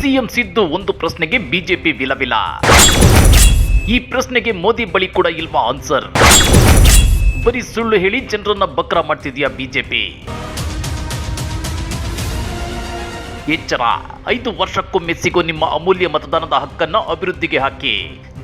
CM Siddu ಒಂದು ಪ್ರಶ್ನೆಗೆ BJP ವಿಲವಿಲ. ಈ ಪ್ರಶ್ನೆಗೆ ಮೋದಿ ಬಳಿ ಕೂಡ ಇಲ್ವಾ ಆನ್ಸರ್? ಬರೀ ಸುಳ್ಳು ಹೇಳಿ ಜನರನ್ನ ಬಕ್ರ ಮಾಡ್ತಿದ್ಯಾ ಬಿಜೆಪಿ? ಎಚ್ಚರ, 5 ವರ್ಷಕ್ಕೊಮ್ಮೆ ಸಿಗೋ ನಿಮ್ಮ ಅಮೂಲ್ಯ ಮತದಾನದ ಹಕ್ಕನ್ನ ಅಭಿವೃದ್ಧಿಗೆ ಹಾಕಿ,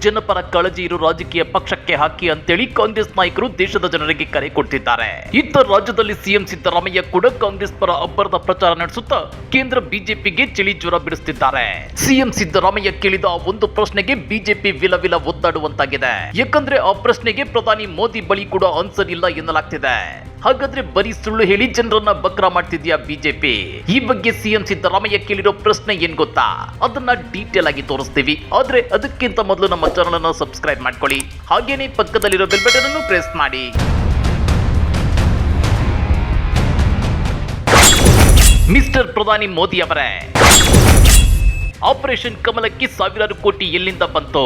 ಜನಪರ ಕಾಳಜಿ ಇರೋ ರಾಜಕೀಯ ಪಕ್ಷಕ್ಕೆ ಹಾಕಿ ಅಂತೇಳಿ ಕಾಂಗ್ರೆಸ್ ನಾಯಕರು ದೇಶದ ಜನರಿಗೆ ಕರೆ ಕೊಡ್ತಿದ್ದಾರೆ. ಇತ್ತ ರಾಜ್ಯದಲ್ಲಿ ಸಿಎಂ ಸಿದ್ದರಾಮಯ್ಯ ಕೂಡ ಕಾಂಗ್ರೆಸ್ ಪರ ಅಬ್ಬರದ ಪ್ರಚಾರ ನಡೆಸುತ್ತಾ ಕೇಂದ್ರ ಬಿಜೆಪಿಗೆ ಚಳಿ ಜ್ವರ ಬಿಡಿಸುತ್ತಿದ್ದಾರೆ. ಸಿಎಂ ಸಿದ್ದರಾಮಯ್ಯ ಕೇಳಿದ ಒಂದು ಪ್ರಶ್ನೆಗೆ ಬಿಜೆಪಿ ವಿಲವಿಲ ಒದ್ದಾಡುವಂತಾಗಿದೆ. ಯಾಕಂದ್ರೆ ಆ ಪ್ರಶ್ನೆಗೆ ಪ್ರಧಾನಿ ಮೋದಿ ಬಳಿ ಕೂಡ ಆನ್ಸರ್ ಇಲ್ಲ ಎನ್ನಲಾಗ್ತಿದೆ. ಹಾಗಾದ್ರೆ ಬರೀ ಸುಳ್ಳು ಹೇಳಿ ಜನರನ್ನ ಬಕ್ರ ಮಾಡ್ತಿದ್ಯಾ ಬಿಜೆಪಿ? ಈ ಬಗ್ಗೆ ಸಿಎಂ ಸಿದ್ದರಾಮಯ್ಯ ಕೇಳಿರೋ ಪ್ರಶ್ನೆ ಏನ್ ಗೊತ್ತಾ? ಅದನ್ನ ಡೀಟೇಲ್ ಆಗಿ ತೋರಿಸ್ತೀವಿ. ಆದ್ರೆ ಅದಕ್ಕಿಂತ ಮೊದಲು ನಮ್ಮ ಚಾನಲ್ ಅನ್ನು ಸಬ್ಸ್ಕ್ರೈಬ್ ಮಾಡ್ಕೊಳ್ಳಿ, ಹಾಗೇನೆ ಪಕ್ಕದಲ್ಲಿರೋ ಬೆಲ್ ಬಟನ್ ಅನ್ನು ಪ್ರೆಸ್ ಮಾಡಿ. ಮಿಸ್ಟರ್ ಪ್ರಧಾನಿ ಮೋದಿ ಅವರೇ, ಆಪರೇಷನ್ ಕಮಲಕ್ಕೆ ಸಾವಿರಾರು ಕೋಟಿ ಎಲ್ಲಿಂದ ಬಂತು?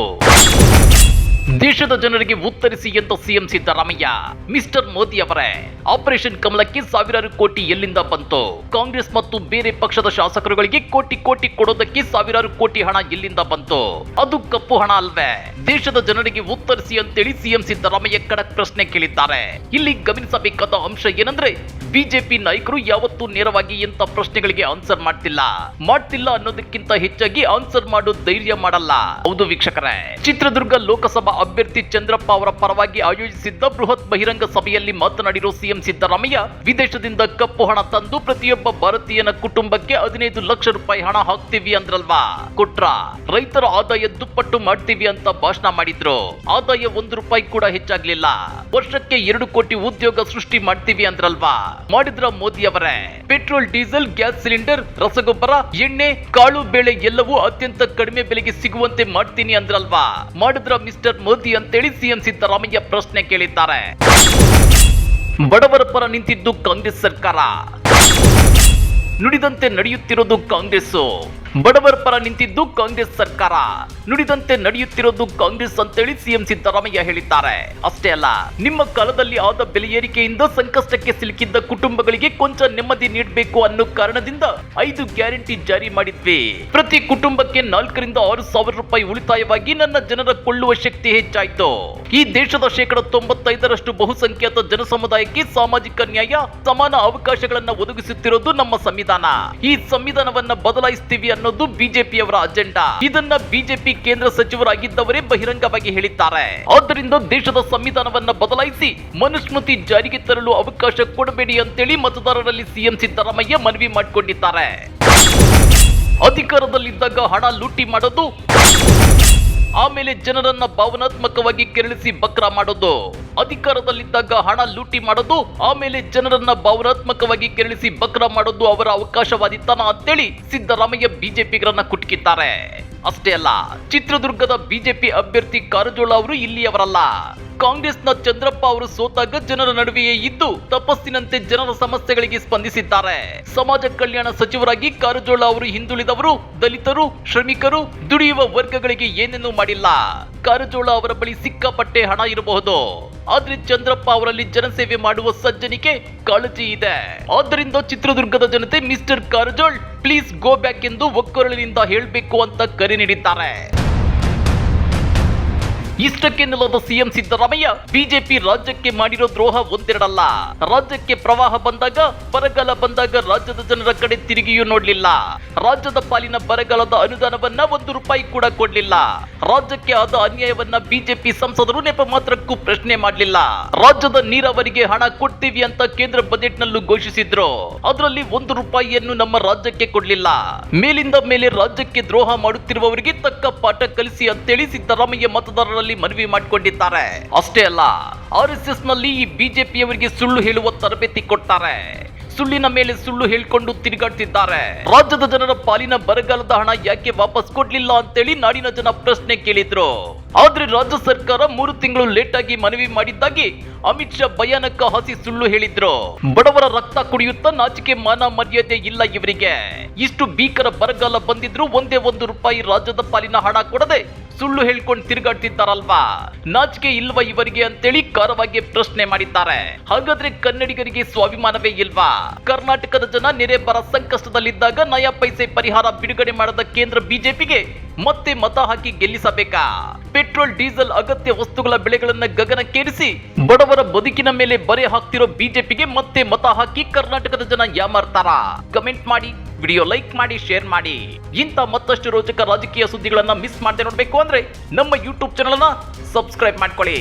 ದೇಶದ ಜನರಿಗೆ ಉತ್ತರಿಸಿ ಅಂತ ಸಿಎಂ ಸಿದ್ದರಾಮಯ್ಯ. ಮಿಸ್ಟರ್ ಮೋದಿ ಅವರೇ, ಆಪರೇಷನ್ ಕಮಲಕ್ಕೆ ಸಾವಿರಾರು ಕೋಟಿ ಎಲ್ಲಿಂದ ಬಂತು? ಕಾಂಗ್ರೆಸ್ ಮತ್ತು ಬೇರೆ ಪಕ್ಷದ ಶಾಸಕರುಗಳಿಗೆ ಕೋಟಿ ಕೋಟಿ ಕೊಡೋದಕ್ಕೆ ಸಾವಿರಾರು ಕೋಟಿ ಹಣ ಎಲ್ಲಿಂದ ಬಂತು? ಅದು ಕಪ್ಪು ಹಣ ಅಲ್ವೇ? ದೇಶದ ಜನರಿಗೆ ಉತ್ತರಿಸಿ ಅಂತೇಳಿ ಸಿಎಂ ಸಿದ್ದರಾಮಯ್ಯ ಖಡಕ್ ಪ್ರಶ್ನೆ ಕೇಳಿದ್ದಾರೆ. ಇಲ್ಲಿ ಗಮನಿಸಬೇಕಾದ ಅಂಶ ಏನಂದ್ರೆ, ಬಿಜೆಪಿ ನಾಯಕರು ಯಾವತ್ತೂ ನೇರವಾಗಿ ಎಂತ ಪ್ರಶ್ನೆಗಳಿಗೆ ಆನ್ಸರ್ ಮಾಡ್ತಿಲ್ಲ ಅನ್ನೋದಕ್ಕಿಂತ ಹೆಚ್ಚಾಗಿ ಆನ್ಸರ್ ಮಾಡೋ ಧೈರ್ಯ ಮಾಡಲ್ಲ. ಹೌದು ವೀಕ್ಷಕರೇ, ಚಿತ್ರದುರ್ಗ ಲೋಕಸಭಾ ಅಭ್ಯರ್ಥಿ ಚಂದ್ರಪ್ಪ ಅವರ ಪರವಾಗಿ ಆಯೋಜಿಸಿದ್ದ ಬೃಹತ್ ಬಹಿರಂಗ ಸಭೆಯಲ್ಲಿ ಮಾತನಾಡಿರೋ ಸಿಎಂ ಸಿದ್ದರಾಮಯ್ಯ, ವಿದೇಶದಿಂದ ಕಪ್ಪು ಹಣ ತಂದು ಪ್ರತಿಯೊಬ್ಬ ಭಾರತೀಯನ ಕುಟುಂಬಕ್ಕೆ 15 ಲಕ್ಷ ರೂಪಾಯಿ ಹಣ ಹಾಕ್ತೀವಿ ಅಂದ್ರಲ್ವಾ? ಕೊಟ್ರ? ರೈತರ ಆದಾಯ ದುಪ್ಪಟ್ಟು ಮಾಡ್ತೀವಿ ಅಂತ ಭಾಷಣ ಮಾಡಿದ್ರು. ಆದಾಯ 1 ರೂಪಾಯಿ ಕೂಡ ಹೆಚ್ಚಾಗ್ಲಿಲ್ಲ. ವರ್ಷಕ್ಕೆ 2 ಕೋಟಿ ಉದ್ಯೋಗ ಸೃಷ್ಟಿ ಮಾಡ್ತೀವಿ ಅಂದ್ರಲ್ವಾ? ಮಾಡಿದ್ರ ಮೋದಿ ಅವರೇ? ಪೆಟ್ರೋಲ್, ಡೀಸೆಲ್, ಗ್ಯಾಸ್ ಸಿಲಿಂಡರ್, ರಸಗೊಬ್ಬರ, ಎಣ್ಣೆ, ಕಾಳು, ಬೇಳೆ ಎಲ್ಲವೂ ಅತ್ಯಂತ ಕಡಿಮೆ ಬೆಲೆಗೆ ಸಿಗುವಂತೆ ಮಾಡ್ತೀನಿ ಅಂದ್ರಲ್ವಾ? ಮಾಡಿದ್ರ ಮಿಸ್ಟರ್ ಮೋದಿ ಅಂತೇಳಿ ಸಿಎಂ ಸಿದ್ದರಾಮಯ್ಯ ಪ್ರಶ್ನೆ ಕೇಳಿದ್ದಾರೆ. ಬಡವರ ಪರ ನಿಂತಿದ್ದು ಕಾಂಗ್ರೆಸ್ ಸರ್ಕಾರ, ನುಡಿದಂತೆ ನಡೆಯುತ್ತಿರೋದು ಕಾಂಗ್ರೆಸ್. ಬಡವರ ಪರ ನಿಂತಿದ್ದು ಕಾಂಗ್ರೆಸ್ ಸರ್ಕಾರ, ನುಡಿದಂತೆ ನಡೆಯುತ್ತಿರೋದು ಕಾಂಗ್ರೆಸ್ ಅಂತೇಳಿ ಸಿಎಂ ಸಿದ್ದರಾಮಯ್ಯ ಹೇಳಿದ್ದಾರೆ. ಅಷ್ಟೇ ಅಲ್ಲ, ನಿಮ್ಮ ಕಾಲದಲ್ಲಿ ಆದ ಬೆಲೆ ಏರಿಕೆಯಿಂದ ಸಂಕಷ್ಟಕ್ಕೆ ಸಿಲುಕಿದ್ದ ಕುಟುಂಬಗಳಿಗೆ ಕೊಂಚ ನೆಮ್ಮದಿ ನೀಡಬೇಕು ಅನ್ನೋ ಕಾರಣದಿಂದ 5 ಗ್ಯಾರಂಟಿ ಜಾರಿ ಮಾಡಿದ್ವಿ. ಪ್ರತಿ ಕುಟುಂಬಕ್ಕೆ 4 ರಿಂದ 6 ಸಾವಿರ ರೂಪಾಯಿ ಉಳಿತಾಯವಾಗಿ ನನ್ನ ಜನರ ಕೊಳ್ಳುವ ಶಕ್ತಿ ಹೆಚ್ಚಾಯಿತು. ಈ ದೇಶದ 95% ಬಹುಸಂಖ್ಯಾತ ಜನಸಮುದಾಯಕ್ಕೆ ಸಾಮಾಜಿಕ ನ್ಯಾಯ, ಸಮಾನ ಅವಕಾಶಗಳನ್ನ ಒದಗಿಸುತ್ತಿರೋದು ನಮ್ಮ ಸಂವಿಧಾನ. ಈ ಸಂವಿಧಾನವನ್ನ ಬದಲಾಯಿಸ್ತೀವಿ ಅನ್ನೋದು ಬಿಜೆಪಿಯವರ ಅಜೆಂಡಾ. ಇದನ್ನ ಬಿಜೆಪಿ ಕೇಂದ್ರ ಸಚಿವರಾಗಿದ್ದವರೇ ಬಹಿರಂಗವಾಗಿ ಹೇಳಿದ್ದಾರೆ. ಆದ್ದರಿಂದ ದೇಶದ ಸಂವಿಧಾನವನ್ನ ಬದಲಾಯಿಸಿ ಮನುಸ್ಮೃತಿ ಜಾರಿಗೆ ತರಲು ಅವಕಾಶ ಕೊಡಬೇಡಿ ಅಂತೇಳಿ ಮತದಾರರಲ್ಲಿ ಸಿಎಂ ಸಿದ್ದರಾಮಯ್ಯ ಮನವಿ ಮಾಡಿಕೊಂಡಿದ್ದಾರೆ. ಅಧಿಕಾರದಲ್ಲಿದ್ದಾಗ ಹಣ ಲೂಟಿ ಮಾಡೋದು, ಆಮೇಲೆ ಜನರನ್ನ ಭಾವನಾತ್ಮಕವಾಗಿ ಕೆರಳಿಸಿ ಬಕ್ರ ಮಾಡೋದು. ಅಧಿಕಾರದಲ್ಲಿದ್ದಾಗ ಹಣ ಲೂಟಿ ಮಾಡೋದು, ಆಮೇಲೆ ಜನರನ್ನ ಭಾವನಾತ್ಮಕವಾಗಿ ಕೆರಳಿಸಿ ಬಕ್ರ ಮಾಡೋದು ಅವರ ಅವಕಾಶವಾದಿತನ ಅಂತೇಳಿ ಸಿದ್ದರಾಮಯ್ಯ ಬಿಜೆಪಿಗರನ್ನ ಕುಟುಕಿದ್ದಾರೆ. ಅಷ್ಟೇ ಅಲ್ಲ, ಚಿತ್ರದುರ್ಗದ ಬಿಜೆಪಿ ಅಭ್ಯರ್ಥಿ ಕಾರಜೋಳ ಅವರು ಇಲ್ಲಿಯವರಲ್ಲ. ಕಾಂಗ್ರೆಸ್ನ ಚಂದ್ರಪ್ಪ ಅವರು ಸೋತಾಗ ಜನರ ನಡುವೆಯೇ ಇದ್ದು ತಪಸ್ಸಿನಂತೆ ಜನರ ಸಮಸ್ಯೆಗಳಿಗೆ ಸ್ಪಂದಿಸಿದ್ದಾರೆ. ಸಮಾಜ ಕಲ್ಯಾಣ ಸಚಿವರಾಗಿ ಕಾರಜೋಳ ಅವರು ಹಿಂದುಳಿದವರು, ದಲಿತರು, ಶ್ರಮಿಕರು, ದುಡಿಯುವ ವರ್ಗಗಳಿಗೆ ಏನೇನೂ ಮಾಡಿಲ್ಲ. ಕಾರಜೋಳ ಅವರ ಬಳಿ ಸಿಕ್ಕಾಪಟ್ಟೆ ಹಣ ಇರಬಹುದು, ಆದ್ರೆ ಚಂದ್ರಪ್ಪ ಅವರಲ್ಲಿ ಜನಸೇವೆ ಮಾಡುವ ಸಜ್ಜನಿಕೆ, ಕಾಳಜಿ ಇದೆ. ಆದ್ದರಿಂದ ಚಿತ್ರದುರ್ಗದ ಜನತೆ mister Karjol please go back ಎಂದು ಒಕ್ಕೊರಳಿನಿಂದ ಹೇಳಬೇಕು ಅಂತ ಕರೆ ನೀಡಿದ್ದಾರೆ. ಇಷ್ಟಕ್ಕೆ ನಿಲ್ಲದ ಸಿಎಂ ಸಿದ್ದರಾಮಯ್ಯ, ಬಿಜೆಪಿ ರಾಜ್ಯಕ್ಕೆ ಮಾಡಿರೋ ದ್ರೋಹ ಒಂದೆರಡಲ್ಲ. ರಾಜ್ಯಕ್ಕೆ ಪ್ರವಾಹ ಬಂದಾಗ, ಬರಗಾಲ ಬಂದಾಗ ರಾಜ್ಯದ ಜನರ ಕಡೆ ತಿರುಗಿಯೂ ನೋಡ್ಲಿಲ್ಲ. ರಾಜ್ಯದ ಪಾಲಿನ ಬರಗಾಲದ ಅನುದಾನವನ್ನ 1 ರೂಪಾಯಿ ಕೂಡ ಕೊಡ್ಲಿಲ್ಲ. ರಾಜ್ಯಕ್ಕೆ ಆದ ಅನ್ಯಾಯವನ್ನ ಬಿಜೆಪಿ ಸಂಸದರು ನೆಪ ಮಾತ್ರಕ್ಕೂ ಪ್ರಶ್ನೆ ಮಾಡಲಿಲ್ಲ. ರಾಜ್ಯದ ನೀರಾವರಿಗೆ ಹಣ ಕೊಡ್ತೀವಿ ಅಂತ ಕೇಂದ್ರ ಬಜೆಟ್ ನಲ್ಲೂ ಘೋಷಿಸಿದ್ರು. ಅದರಲ್ಲಿ 1 ರೂಪಾಯಿಯನ್ನು ನಮ್ಮ ರಾಜ್ಯಕ್ಕೆ ಕೊಡ್ಲಿಲ್ಲ. ಮೇಲಿಂದ ಮೇಲೆ ರಾಜ್ಯಕ್ಕೆ ದ್ರೋಹ ಮಾಡುತ್ತಿರುವವರಿಗೆ ತಕ್ಕ ಪಾಠ ಕಲಿಸಿ ಅಂತೇಳಿ ಸಿದ್ದರಾಮಯ್ಯ ಮತದಾರರಲ್ಲಿ ಮನವಿ ಮಾಡಿಕೊಂಡಿದ್ದಾರೆ. ಅಷ್ಟೇ ಅಲ್ಲ, ಆರ್ಎಸ್ಎಸ್ ನಲ್ಲಿ ಈ ಬಿಜೆಪಿಯವರಿಗೆ ಸುಳ್ಳು ಹೇಳುವ ತರಬೇತಿ ಕೊಡ್ತಾರೆ. ಸುಳ್ಳಿನ ಮೇಲೆ ಸುಳ್ಳು ಹೇಳಿಕೊಂಡು ತಿರುಗಾಡ್ತಿದ್ದಾರೆ. ರಾಜ್ಯದ ಜನರ ಪಾಲಿನ ಬರಗಾಲದ ಹಣ ಯಾಕೆ ವಾಪಸ್ ಕೊಡ್ಲಿಲ್ಲ ಅಂತೇಳಿ ನಾಡಿನ ಜನ ಪ್ರಶ್ನೆ ಕೇಳಿದ್ರು. ಆದ್ರೆ ರಾಜ್ಯ ಸರ್ಕಾರ 3 ತಿಂಗಳು ಲೇಟ್ ಆಗಿ ಮನವಿ ಮಾಡಿದ್ದಾಗಿ ಅಮಿತ್ ಶಾ ಭಯಾನಕ ಹಸಿ ಸುಳ್ಳು ಹೇಳಿದ್ರು. ಬಡವರ ರಕ್ತ ಕುಡಿಯುತ್ತಾ ನಾಚಿಕೆ ಮಾನ ಮರ್ಯಾದೆ ಇಲ್ಲ ಇವರಿಗೆ. ಇಷ್ಟು ಭೀಕರ ಬರಗಾಲ ಬಂದಿದ್ರು ಒಂದೇ 1 ರೂಪಾಯಿ ರಾಜ್ಯದ ಪಾಲಿನ ಹಣ ಕೊಡದೆ ಸುಳ್ಳು ಹೇಳ್ಕೊಂಡು ತಿರುಗಾಡ್ತಿದ್ದಾರಲ್ವಾ, ನಾಚಿಕೆ ಇಲ್ವಾ ಇವರಿಗೆ ಅಂತೇಳಿ ಖಾರವಾಗಿ ಪ್ರಶ್ನೆ ಮಾಡಿದ್ದಾರೆ. ಹಾಗಾದ್ರೆ ಕನ್ನಡಿಗರಿಗೆ ಸ್ವಾಭಿಮಾನವೇ ಇಲ್ವಾ? ಕರ್ನಾಟಕದ ಜನ ನೆರೆ ಬರ ಸಂಕಷ್ಟದಲ್ಲಿದ್ದಾಗ ನಯಾ ಪೈಸೆ ಪರಿಹಾರ ಬಿಡುಗಡೆ ಮಾಡದ ಕೇಂದ್ರ ಬಿಜೆಪಿಗೆ ಮತ್ತೆ ಮತ ಹಾಕಿ ಗೆಲ್ಲಿಸಬೇಕಾ? ಪೆಟ್ರೋಲ್ ಡೀಸೆಲ್ ಅಗತ್ಯ ವಸ್ತುಗಳ ಬೆಲೆಗಳನ್ನ ಗಗನಕ್ಕೇರಿಸಿ ಬಡವರ ಬದುಕಿನ ಮೇಲೆ ಬರೆ ಹಾಕ್ತಿರೋ ಬಿಜೆಪಿಗೆ ಮತ್ತೆ ಮತ ಹಾಕಿ ಕರ್ನಾಟಕದ ಜನ ಯಾಮಾರ್ತಾರ? ಕಮೆಂಟ್ ಮಾಡಿ, ವಿಡಿಯೋ ಲೈಕ್ ಮಾಡಿ, ಶೇರ್ ಮಾಡಿ. ಇಂಥ ಮತ್ತಷ್ಟು ರೋಚಕ ರಾಜಕೀಯ ಸುದ್ದಿಗಳನ್ನ ಮಿಸ್ ಮಾಡದೆ ನೋಡ್ಬೇಕು ಅಂದ್ರೆ ನಮ್ಮ ಯೂಟ್ಯೂಬ್ ಚಾನಲ್ ಅನ್ನ ಸಬ್ಸ್ಕ್ರೈಬ್ ಮಾಡ್ಕೊಳ್ಳಿ.